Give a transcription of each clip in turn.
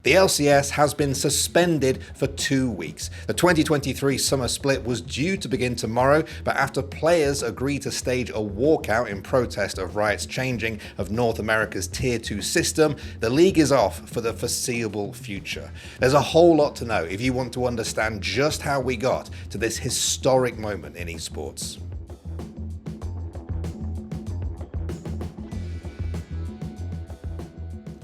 The LCS has been suspended for 2 weeks. The 2023 summer split was due to begin tomorrow, but after players agreed to stage a walkout in protest of Riot's changing of North America's Tier 2 system, the league is off for the foreseeable future. There's a whole lot to know if you want to understand just how we got to this historic moment in esports.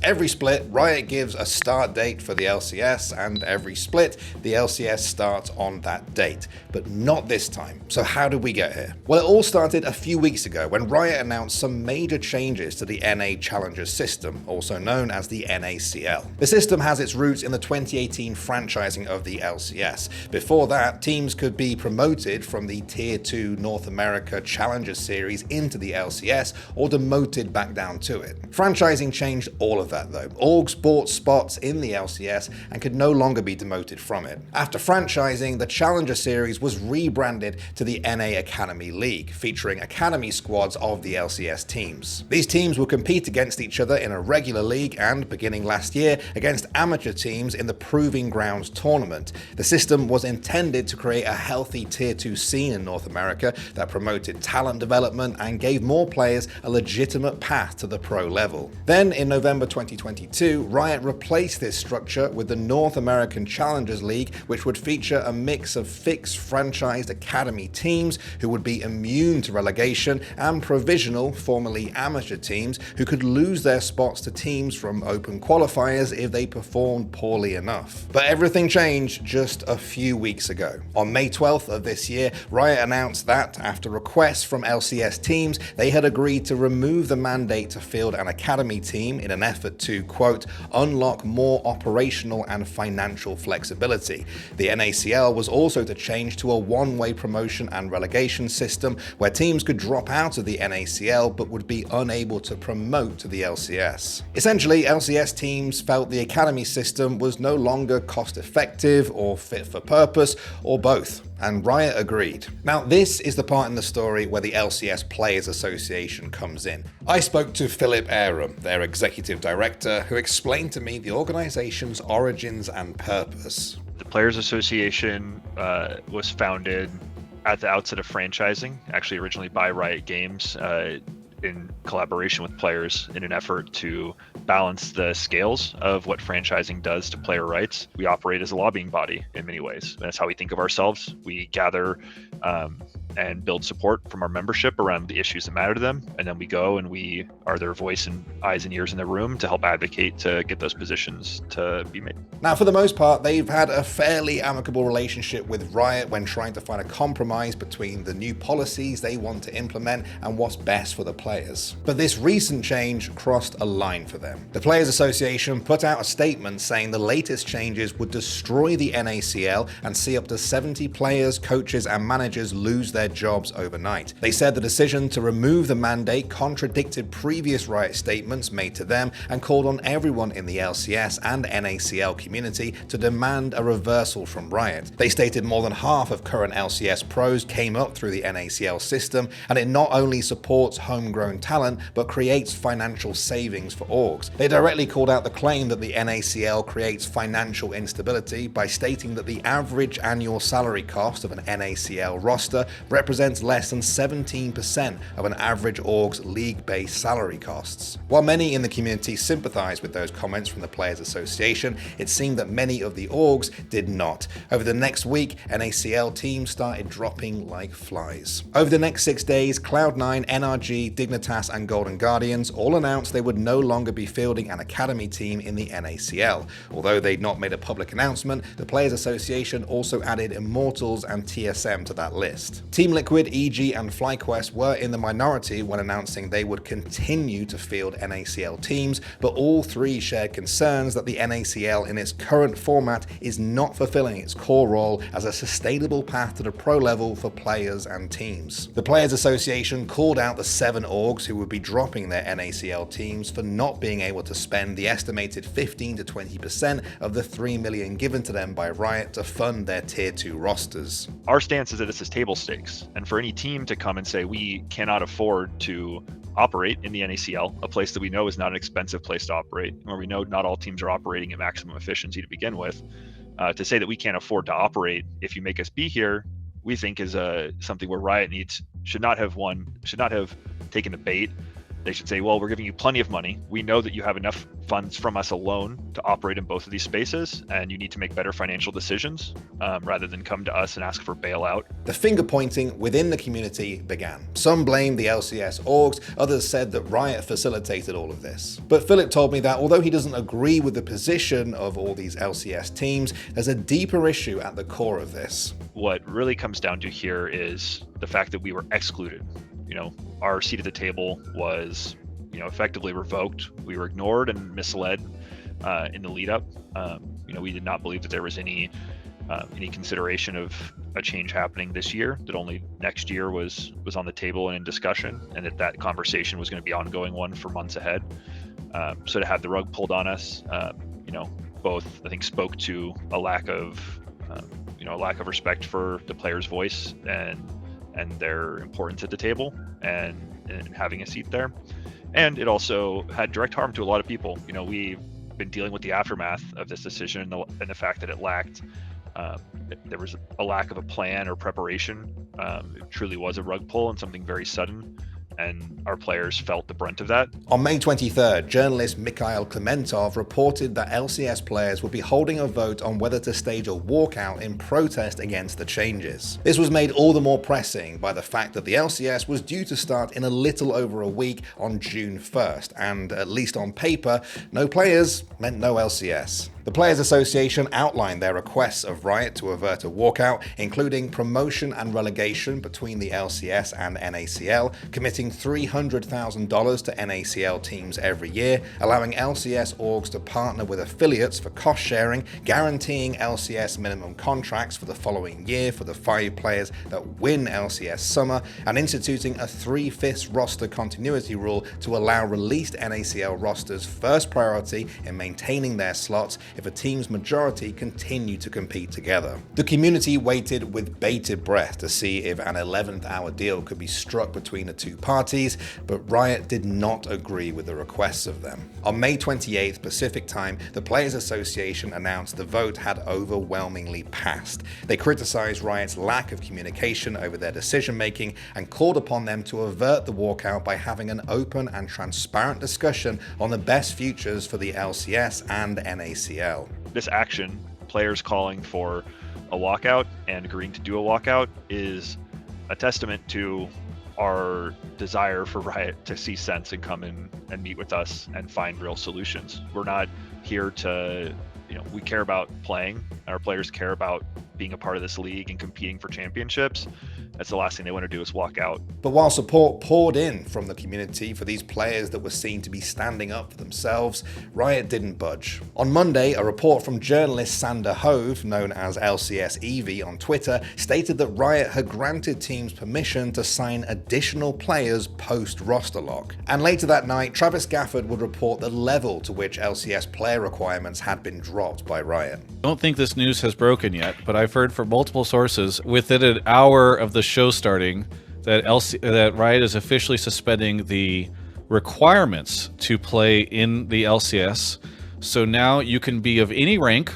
Every split, Riot gives a start date for the LCS, and every split, the LCS starts on that date. But not this time. So how did we get here? Well, it all started a few weeks ago when Riot announced some major changes to the NA Challenger system, also known as the NaCl. The system has its roots in the 2018 franchising of the LCS. Before that, teams could be promoted from the Tier 2 North America Challenger Series into the LCS or demoted back down to it. Franchising changed all of that though. Orgs bought spots in the LCS and could no longer be demoted from it. After franchising, the Challenger Series was rebranded to the NA Academy League, featuring academy squads of the LCS teams. These teams will compete against each other in a regular league and, beginning last year, against amateur teams in the Proving Grounds tournament. The system was intended to create a healthy Tier 2 scene in North America that promoted talent development and gave more players a legitimate path to the pro level. Then, in November 2022, Riot replaced this structure with the North American Challengers League, which would feature a mix of fixed franchised academy teams who would be immune to relegation and provisional, formerly amateur teams who could lose their spots to teams from open qualifiers if they performed poorly enough. But everything changed just a few weeks ago. On May 12th of this year, Riot announced that, after requests from LCS teams, they had agreed to remove the mandate to field an academy team in an effort to, quote, unlock more operational and financial flexibility. The NaCl was also to change to a one-way promotion and relegation system where teams could drop out of the NaCl but would be unable to promote to the LCS. Essentially, LCS teams felt the academy system was no longer cost-effective or fit for purpose, or both. And Riot agreed. Now, this is the part in the story where the LCS Players Association comes in. I spoke to Philip Aram, their executive director, who explained to me the organization's origins and purpose. The Players Association was founded at the outset of franchising, actually originally by Riot Games, in collaboration with players in an effort to balance the scales of what franchising does to player rights. We operate as a lobbying body in many ways. That's how we think of ourselves. We gather and build support from our membership around the issues that matter to them. And then we go and we are their voice and eyes and ears in the room to help advocate to get those positions to be made. Now, for the most part, they've had a fairly amicable relationship with Riot when trying to find a compromise between the new policies they want to implement and what's best for the players. But this recent change crossed a line for them. The Players Association put out a statement saying the latest changes would destroy the NaCl and see up to 70 players, coaches, and managers lose their jobs overnight. They said the decision to remove the mandate contradicted previous Riot statements made to them and called on everyone in the LCS and NaCl community to demand a reversal from Riot. They stated more than half of current LCS pros came up through the NaCl system, and it not only supports homegrown talent but creates financial savings for orgs. They directly called out the claim that the NaCl creates financial instability by stating that the average annual salary cost of an NaCl roster represents less than 17% of an average org's league-based salary costs. While many in the community sympathized with those comments from the Players Association, it seemed that many of the orgs did not. Over the next week, NaCl teams started dropping like flies. Over the next 6 days, Cloud9, NRG, Dignitas, and Golden Guardians all announced they would no longer be fielding an academy team in the NaCl. Although they'd not made a public announcement, the Players Association also added Immortals and TSM to that list. Team Liquid, EG, and FlyQuest were in the minority when announcing they would continue to field NaCl teams, but all three shared concerns that the NaCl in its current format is not fulfilling its core role as a sustainable path to the pro level for players and teams. The Players Association called out the 7 orgs who would be dropping their NaCl teams for not being able to spend the estimated 15 to 20% of the $3 million given to them by Riot to fund their Tier 2 rosters. Our stance is that this is table stakes. us. And for any team to come and say, we cannot afford to operate in the NaCl, a place that we know is not an expensive place to operate, where we know not all teams are operating at maximum efficiency to begin with, to say that we can't afford to operate if you make us be here, we think is something where Riot should not have taken the bait. They should say, well, we're giving you plenty of money. We know that you have enough funds from us alone to operate in both of these spaces, and you need to make better financial decisions rather than come to us and ask for bailout. The finger pointing within the community began. Some blamed the LCS orgs, others said that Riot facilitated all of this. But Philip told me that although he doesn't agree with the position of all these LCS teams, there's a deeper issue at the core of this. What really comes down to here is the fact that we were excluded. Our seat at the table was, effectively revoked. We were ignored and misled in the lead up. We did not believe that there was any consideration of a change happening this year, that only next year was on the table and in discussion, and that conversation was going to be ongoing one for months ahead. So to have the rug pulled on us, both I think spoke to a lack of respect for the player's voice and their importance at the table and having a seat there. And it also had direct harm to a lot of people. We've been dealing with the aftermath of this decision and the fact that it lacked, there was a lack of a plan or preparation. It truly was a rug pull and something very sudden, and our players felt the brunt of that. On May 23rd, journalist Mikhail Klementov reported that LCS players would be holding a vote on whether to stage a walkout in protest against the changes. This was made all the more pressing by the fact that the LCS was due to start in a little over a week on June 1st, and at least on paper, no players meant no LCS. The Players Association outlined their requests of Riot to avert a walkout, including promotion and relegation between the LCS and NaCl, committing $300,000 to NaCl teams every year, allowing LCS orgs to partner with affiliates for cost sharing, guaranteeing LCS minimum contracts for the following year for the 5 players that win LCS Summer, and instituting a 3/5 roster continuity rule to allow released NaCl rosters first priority in maintaining their slots if a team's majority continue to compete together. The community waited with bated breath to see if an 11th hour deal could be struck between the two parties, but Riot did not agree with the requests of them. On May 28th Pacific time, the Players Association announced the vote had overwhelmingly passed. They criticized Riot's lack of communication over their decision making and called upon them to avert the walkout by having an open and transparent discussion on the best futures for the LCS and NaCl. This action, players calling for a walkout and agreeing to do a walkout, is a testament to our desire for Riot to see sense and come in and meet with us and find real solutions. We're not here to, we care about playing. Our players care about being a part of this league and competing for championships. That's the last thing they want to do is walk out. But while support poured in from the community for these players that were seen to be standing up for themselves, Riot didn't budge. On Monday, a report from journalist Sander Hove, known as LCS Evie on Twitter, stated that Riot had granted teams permission to sign additional players post-roster lock. And later that night, Travis Gafford would report the level to which LCS player requirements had been dropped by Riot. I don't think this news has broken yet, but I've heard from multiple sources within an hour of the show starting that Riot is officially suspending the requirements to play in the LCS. So now you can be of any rank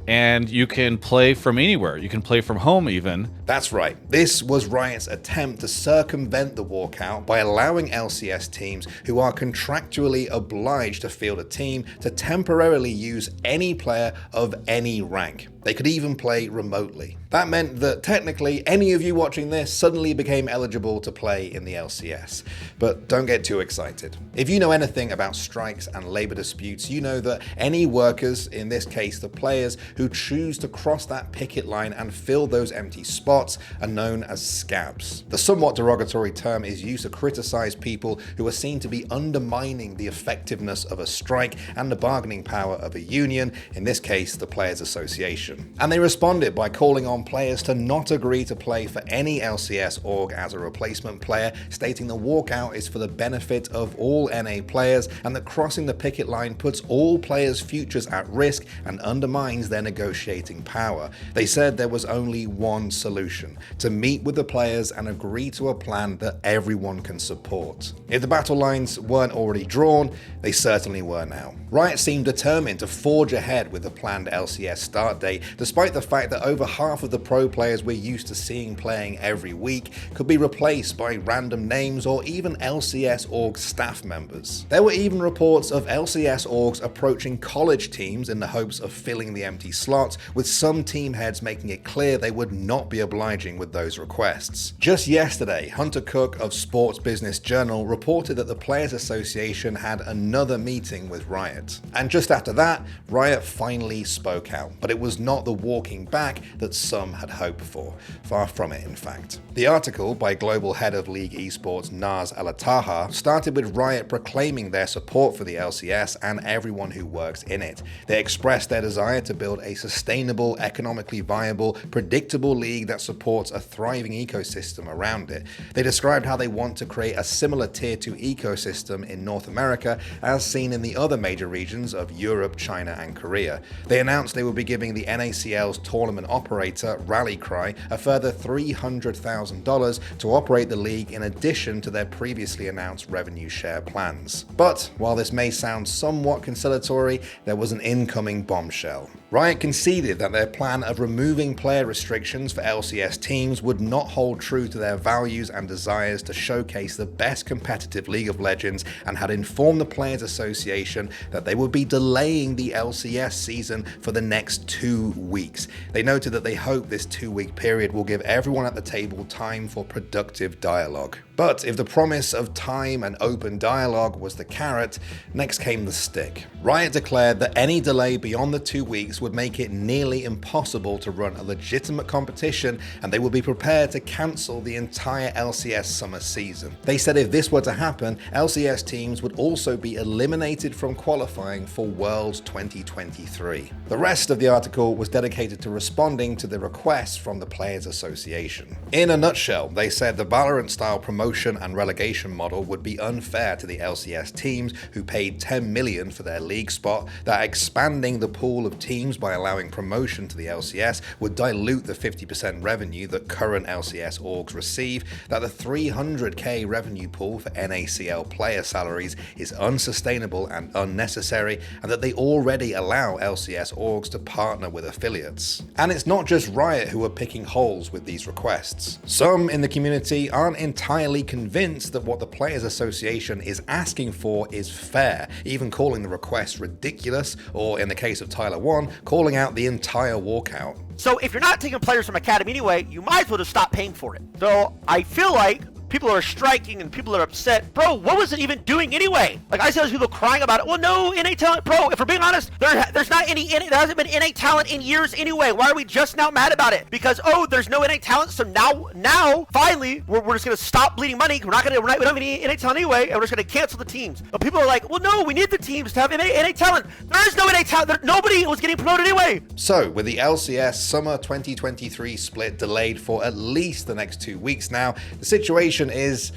and you can play from anywhere. You can play from home even. That's right. This was Riot's attempt to circumvent the walkout by allowing LCS teams who are contractually obliged to field a team to temporarily use any player of any rank. They could even play remotely. That meant that technically any of you watching this suddenly became eligible to play in the LCS. But don't get too excited. If you know anything about strikes and labor disputes, you know that any workers, in this case the players, who choose to cross that picket line and fill those empty spots are known as scabs. The somewhat derogatory term is used to criticize people who are seen to be undermining the effectiveness of a strike and the bargaining power of a union, in this case the Players Association. And they responded by calling on want players to not agree to play for any LCS org as a replacement player, stating the walkout is for the benefit of all NA players and that crossing the picket line puts all players' futures at risk and undermines their negotiating power. They said there was only one solution: to meet with the players and agree to a plan that everyone can support. If the battle lines weren't already drawn, they certainly were now. Riot seemed determined to forge ahead with the planned LCS start date, despite the fact that over half of the pro players we're used to seeing playing every week could be replaced by random names or even LCS org staff members. There were even reports of LCS orgs approaching college teams in the hopes of filling the empty slots, with some team heads making it clear they would not be obliging with those requests. Just yesterday, Hunter Cook of Sports Business Journal reported that the Players Association had another meeting with Riot. And just after that, Riot finally spoke out, but it was not the walking back that some had hoped for. Far from it, in fact. The article by Global Head of League Esports Naz Alataha started with Riot proclaiming their support for the LCS and everyone who works in it. They expressed their desire to build a sustainable, economically viable, predictable league that supports a thriving ecosystem around it. They described how they want to create a similar Tier 2 ecosystem in North America as seen in the other major regions of Europe, China, and Korea. They announced they would be giving the NaCl's tournament operator, Rally Cry, a further $300,000 to operate the league in addition to their previously announced revenue share plans. But while this may sound somewhat conciliatory, there was an incoming bombshell. Riot conceded that their plan of removing player restrictions for LCS teams would not hold true to their values and desires to showcase the best competitive League of Legends, and had informed the Players Association that they would be delaying the LCS season for the next 2 weeks. They noted that they hope this 2-week period will give everyone at the table time for productive dialogue. But if the promise of time and open dialogue was the carrot, next came the stick. Riot declared that any delay beyond the 2 weeks would make it nearly impossible to run a legitimate competition, and they would be prepared to cancel the entire LCS summer season. They said if this were to happen, LCS teams would also be eliminated from qualifying for Worlds 2023. The rest of the article was dedicated to responding to the requests from the Players Association. In a nutshell, they said the Valorant-style promotion and relegation model would be unfair to the LCS teams who paid $10 million for their league spot, that expanding the pool of teams by allowing promotion to the LCS would dilute the 50% revenue that current LCS orgs receive, that the $300K revenue pool for NaCl player salaries is unsustainable and unnecessary, and that they already allow LCS orgs to partner with affiliates. And it's not just Riot who are picking holes with these requests. Some in the community aren't entirely convinced that what the Players Association is asking for is fair, even calling the request ridiculous, or in the case of Tyler 1, calling out the entire walkout. So if you're not taking players from Academy anyway, you might as well just stop paying for it. So I feel like people are striking and people are upset. Bro, what was it even doing anyway? Like I said, there's people crying about it. Well, no NA talent. Bro, if we're being honest, there's not any there hasn't been NA talent in years anyway. Why are we just now mad about it? Because, oh, there's no NA talent, so now finally we're just gonna stop bleeding money. We don't have any NA talent anyway, and we're just gonna cancel the teams. But people are like, well, no, we need the teams to have NA talent. There is no NA talent. Nobody was getting promoted anyway. So with the LCS Summer 2023 split delayed for at least the next 2 weeks now, the situation is,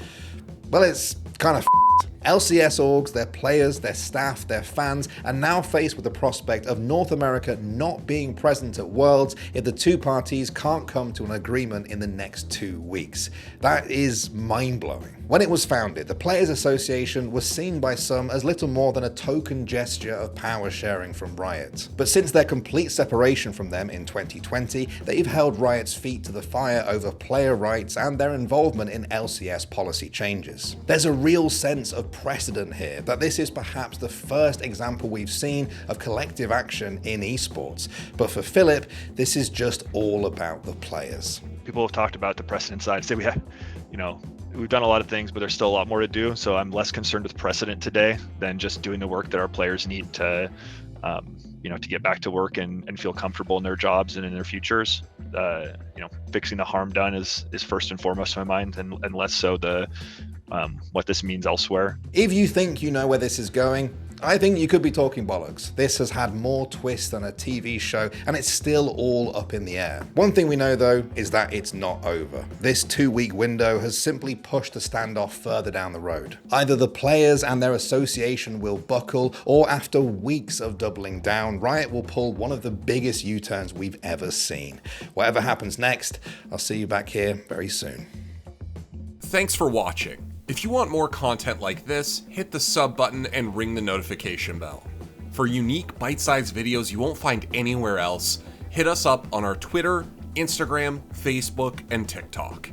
well, it's kind of LCS orgs, their players, their staff, their fans are now faced with the prospect of North America not being present at Worlds if the two parties can't come to an agreement in the next 2 weeks. That is mind-blowing. When it was founded, the Players Association was seen by some as little more than a token gesture of power sharing from Riot. But since their complete separation from them in 2020, they've held Riot's feet to the fire over player rights and their involvement in LCS policy changes. There's a real sense of precedent here, that this is perhaps the first example we've seen of collective action in esports. But for Philip, this is just all about the players. People have talked about the precedent side. Say we've done a lot of things, but there's still a lot more to do. So I'm less concerned with precedent today than just doing the work that our players need to, to get back to work and feel comfortable in their jobs and in their futures. Fixing the harm done is first and foremost in my mind, and less so the what this means elsewhere. If you think you know where this is going, I think you could be talking bollocks. This has had more twists than a TV show, and it's still all up in the air. One thing we know though is that it's not over. This 2-week window has simply pushed the standoff further down the road. Either the players and their association will buckle, or after weeks of doubling down, Riot will pull one of the biggest U-turns we've ever seen. Whatever happens next, I'll see you back here very soon. Thanks for watching. If you want more content like this, hit the sub button and ring the notification bell. For unique, bite-sized videos you won't find anywhere else, hit us up on our Twitter, Instagram, Facebook, and TikTok.